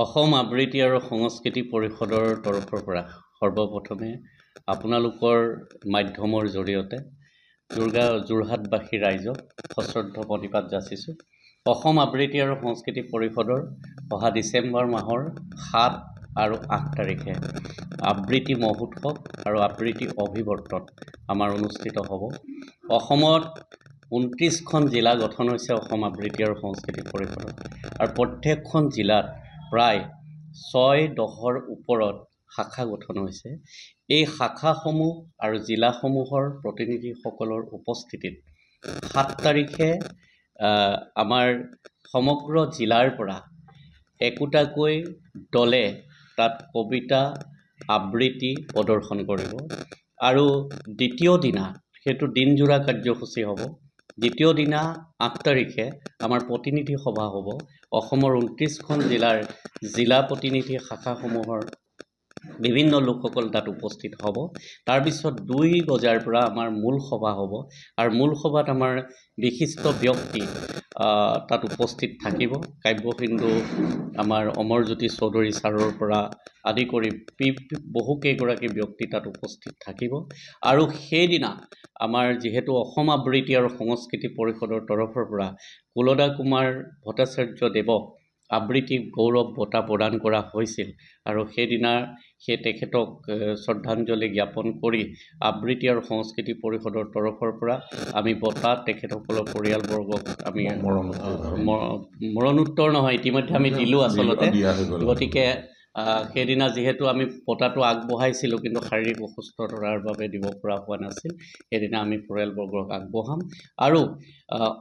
অসম আবৃত্তি আৰু সংস্কৃতি পৰিষদৰ তৰফৰ পৰা সৰ্বপ্ৰথমে আপোনালোকৰ মাধ্যমৰ জৰিয়তে যোৰহাটবাসী ৰাইজক সশ্ৰদ্ধ প্ৰণিপাত যাচিছোঁ। অসম আবৃত্তি আৰু সংস্কৃতি পৰিষদৰ অহা ডিচেম্বৰ মাহৰ 7 আৰু 8 তাৰিখে আবৃত্তি মহোৎসৱ আৰু আবৃত্তি অভিৱৰ্তন আমাৰ অনুষ্ঠিত হ'ব। অসমত 29খন জিলা গঠন হৈছে অসম আবৃত্তি আৰু সংস্কৃতি পৰিষদৰ, আৰু প্ৰত্যেকখন জিলাত প্ৰায় 6-10ৰ ওপৰত শাখা গঠন হৈছে। এই শাখাসমূহ আৰু জিলাসমূহৰ প্ৰতিনিধিসকলৰ উপস্থিতিত 7 তাৰিখে আমাৰ সমগ্ৰ জিলাৰ পৰা একোটাকৈ দলে তাত কবিতা আবৃত্তি প্ৰদৰ্শন কৰিব, আৰু দ্বিতীয় দিনা সেইটো দিনজোৰা কাৰ্যসূচী হ'ব। দ্বিতীয় দিনা 8 তাৰিখে আমাৰ প্ৰতিনিধি সভা হ'ব। অসমৰ 29খন জিলাৰ জিলা প্ৰতিনিধি শাখাসমূহৰ বিভিন্ন লোকসকল তাত উপস্থিত হ'ব। তাৰপিছত 2 বজাৰ পৰা আমাৰ মূল সভা হ'ব, আৰু মূল সভাত আমাৰ বিশিষ্ট ব্যক্তি তাত উপস্থিত থাকিব। কাব্যসিন্ধু আমাৰ অমৰজ্যোতি চৌধুৰী ছাৰৰ পৰা আদি কৰি বহুকেইগৰাকী ব্যক্তি তাত উপস্থিত থাকিব। আৰু সেইদিনা আমাৰ যিহেতু অসম আবৃত্তি আৰু সংস্কৃতি পৰিষদৰ তৰফৰ পৰা কুলদা কুমাৰ ভট্টাচাৰ্য দেৱক আবৃত্তি গৌৰৱ বঁটা প্ৰদান কৰা হৈছিল, আৰু সেইদিনা তেখেতক শ্ৰদ্ধাঞ্জলি জ্ঞাপন কৰি আবৃত্তি আৰু সংস্কৃতি পৰিষদৰ তৰফৰ পৰা আমি বঁটা তেখেতসকলৰ পৰিয়ালবৰ্গক আমি মৰণোত্তৰ নহয়, ইতিমধ্যে আমি দিলোঁ আচলতে। গতিকে সেইদিনা যিহেতু আমি বঁটাটো আগবঢ়াইছিলোঁ, কিন্তু শাৰীৰিক অসুস্থতাৰ বাবে দিব পৰা হোৱা নাছিল, সেইদিনা আমি পৰিয়ালবৰ্গক আগবঢ়াম। আৰু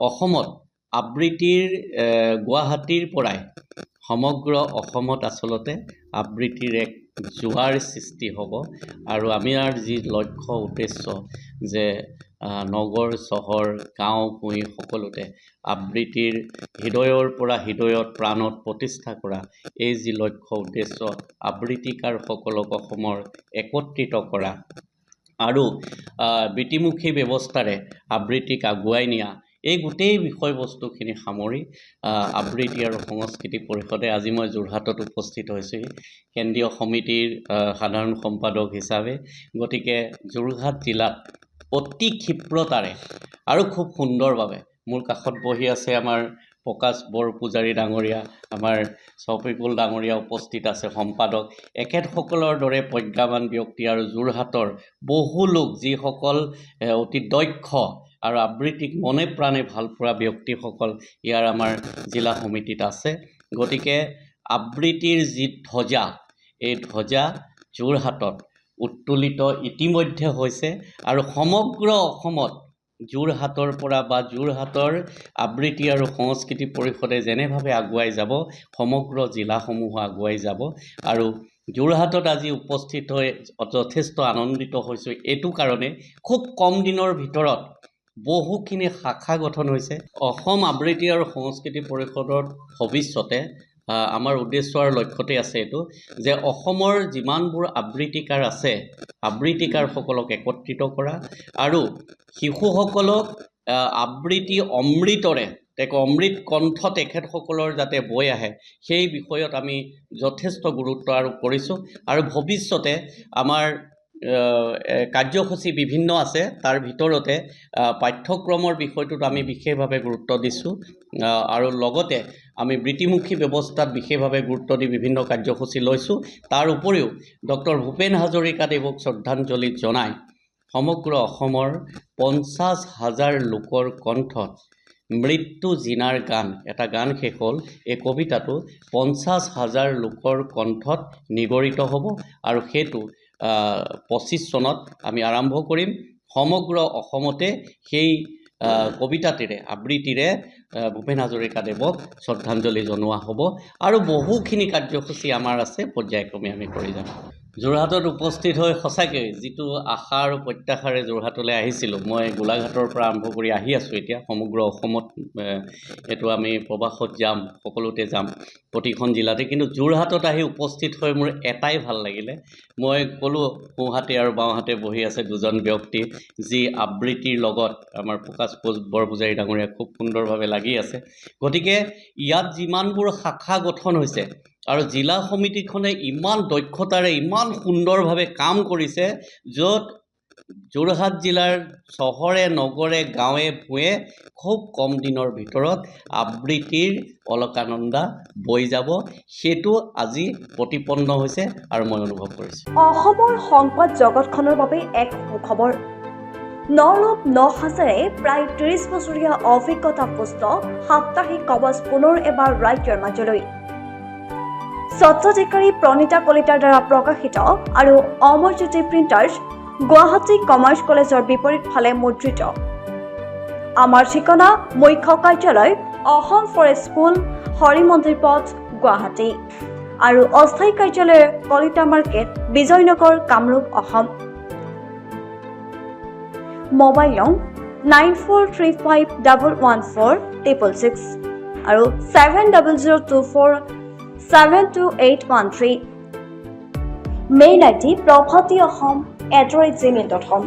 অসমত আবৃত্তিৰ গুৱাহাটীৰ পৰাই সমগ্ৰ অসমত আচলতে আবৃত্তিৰ এক জোৱাৰ সৃষ্টি হ'ব। আৰু আমাৰ যি লক্ষ্য উদ্দেশ্য যে নগৰ চহৰ গাঁও ভূঞি সকলোতে আবৃত্তিৰ হৃদয়ৰ পৰা হৃদয়ত প্ৰাণত প্ৰতিষ্ঠা কৰা, এই যি লক্ষ্য উদ্দেশ্য আবৃত্তিকাৰসকলক অসমৰ একত্ৰিত কৰা আৰু বৃত্তিমুখী ব্যৱস্থাৰে আবৃত্তিক আগুৱাই নিয়া, এই গোটেই বিষয়বস্তুখিনি সামৰি আবৃত্তি আৰু সংস্কৃতি পৰিষদে আজি মই যোৰহাটত উপস্থিত হৈছোঁহি কেন্দ্ৰীয় সমিতিৰ সাধাৰণ সম্পাদক হিচাপে। গতিকে যোৰহাট জিলাত অতি ক্ষিপ্ৰতাৰে আৰু খুব সুন্দৰভাৱে মোৰ কাষত বহি আছে আমাৰ প্ৰকাশ বৰপূজাৰী ডাঙৰীয়া, আমাৰ শফিকুল ডাঙৰীয়া উপস্থিত আছে সম্পাদক, এখেতসকলৰ দৰে প্ৰজ্ঞাৱান ব্যক্তি আৰু যোৰহাটৰ বহু লোক যিসকল অতি দক্ষ আৰু আবৃত্তিক মনে প্ৰাণে ভাল পোৱা ব্যক্তিসকল ইয়াৰ আমাৰ জিলা সমিতিত আছে। গতিকে আবৃত্তিৰ যি ধ্বজা, এই ধ্বজা যোৰহাটত উত্তোলিত ইতিমধ্যে হৈছে, আৰু সমগ্ৰ অসমত যোৰহাটৰ পৰা বা যোৰহাটৰ আবৃত্তি আৰু সংস্কৃতি পৰিষদে যেনেভাৱে আগুৱাই যাব, সমগ্ৰ জিলাসমূহ আগুৱাই যাব। আৰু যোৰহাটত আজি উপস্থিত হৈ যথেষ্ট আনন্দিত হৈছোঁ এইটো কাৰণে, খুব কম দিনৰ ভিতৰত বহুখিনি শাখা গঠন হৈছে। অসম আবৃত্তি আৰু সংস্কৃতি পৰিষদৰ ভৱিষ্যতে আমাৰ উদ্দেশ্য আৰু লক্ষ্যতে আছে এইটো যে অসমৰ যিমানবোৰ আবৃত্তিকাৰ আছে, আবৃত্তিকাৰসকলক একত্ৰিত কৰা, আৰু শিশুসকলক আবৃত্তি অমৃতৰে অমৃত কণ্ঠ তেখেতসকলৰ যাতে বৈ আহে, সেই বিষয়ত আমি যথেষ্ট গুৰুত্ব আৰোপ কৰিছোঁ। আৰু ভৱিষ্যতে আমাৰ কাৰ্যসূচী বিভিন্ন আছে, তাৰ ভিতৰতে পাঠ্যক্ৰমৰ বিষয়টোত আমি বিশেষভাৱে গুৰুত্ব দিছোঁ, আৰু লগতে আমি বৃত্তিমুখী ব্যৱস্থাত বিশেষভাৱে গুৰুত্ব দি বিভিন্ন কাৰ্যসূচী লৈছোঁ। তাৰ উপৰিও ডক্টৰ ভূপেন হাজৰিকাদেৱক শ্ৰদ্ধাঞ্জলি জনাই সমগ্ৰ অসমৰ 50,000 লোকৰ কণ্ঠত মৃত্যু জিনাৰ গান, এটা গান শেষ হ'ল, এই কবিতাটো 50,000 লোকৰ কণ্ঠত নিগৰিত হ'ব, আৰু সেইটো 25 চনত আমি আৰম্ভ কৰিম। সমগ্ৰ অসমতে সেই কবিতাটিৰে আবৃত্তিৰে ভূপেন হাজৰিকাদেৱক শ্ৰদ্ধাঞ্জলি জনোৱা হ'ব, আৰু বহুখিনি কাৰ্যসূচী আমাৰ আছে, পৰ্যায়ক্ৰমে আমি কৰি যাম। যোৰহাটত উপস্থিত হৈ সঁচাকৈ যিটো আশা আৰু প্ৰত্যাশাৰে যোৰহাটলৈ আহিছিলোঁ, মই গোলাঘাটৰ পৰা আৰম্ভ কৰি আহি আছোঁ এতিয়া সমগ্ৰ অসমত, এইটো আমি প্ৰবাসত যাম, সকলোতে যাম, প্ৰতিখন জিলাতে, কিন্তু যোৰহাটত আহি উপস্থিত হৈ মোৰ এটাই ভাল লাগিলে। মই ক'লোঁ সোঁহাতে আৰু বাওঁহাতে বহি আছে দুজন ব্যক্তি, যি আবৃত্তিৰ লগত আমাৰ প্ৰকাশ বৰপূজাৰী ডাঙৰীয়া খুব সুন্দৰভাৱে লাগি আছে। গতিকে ইয়াত যিমানবোৰ শাখা গঠন হৈছে, আৰু জিলা সমিতিখনে ইমান দক্ষতাৰে ইমান সুন্দৰভাৱে কাম কৰিছে, য'ত যোৰহাট জিলাৰ চহৰে নগৰে গাঁৱে ভূঞে খুব কম দিনৰ ভিতৰত আবৃত্তিৰ অলকানন্দা বৈ যাব, সেইটো আজি প্ৰতিপন্ন হৈছে আৰু মই অনুভৱ কৰিছোঁ। অসমৰ সংবাদ জগতখনৰ বাবে এক সুখবৰ। নৰূপ নসাজেৰে প্ৰায় 30 বছৰীয়া অভিজ্ঞতা পুষ্ট সাপ্তাহিক কবচ পুনৰ এবাৰ ৰাজ্যৰ মাজলৈ। স্বত্বাধিকাৰী প্ৰণীতা কলিতাৰ দ্বাৰা প্ৰকাশিত আৰু অমৰজ্যোতি প্ৰিণ্টাৰ্ছ, গুৱাহাটী কমাৰ্চ কলেজৰ বিপৰীত ফালে মুদ্ৰিত। আমাৰ ঠিকনা মুখ্য কাৰ্যালয় অসম ফৰেষ্ট স্কুল, হৰি মন্দিৰ পথ, গুৱাহাটী আৰু অস্থায়ী কাৰ্যালয় কলিতা মাৰ্কেট, বিজয়নগৰ, কামৰূপ, অসম। মোবাইল নং 9435114666 আৰু 7024722813। Mail ID probhatiahom@gmail.com।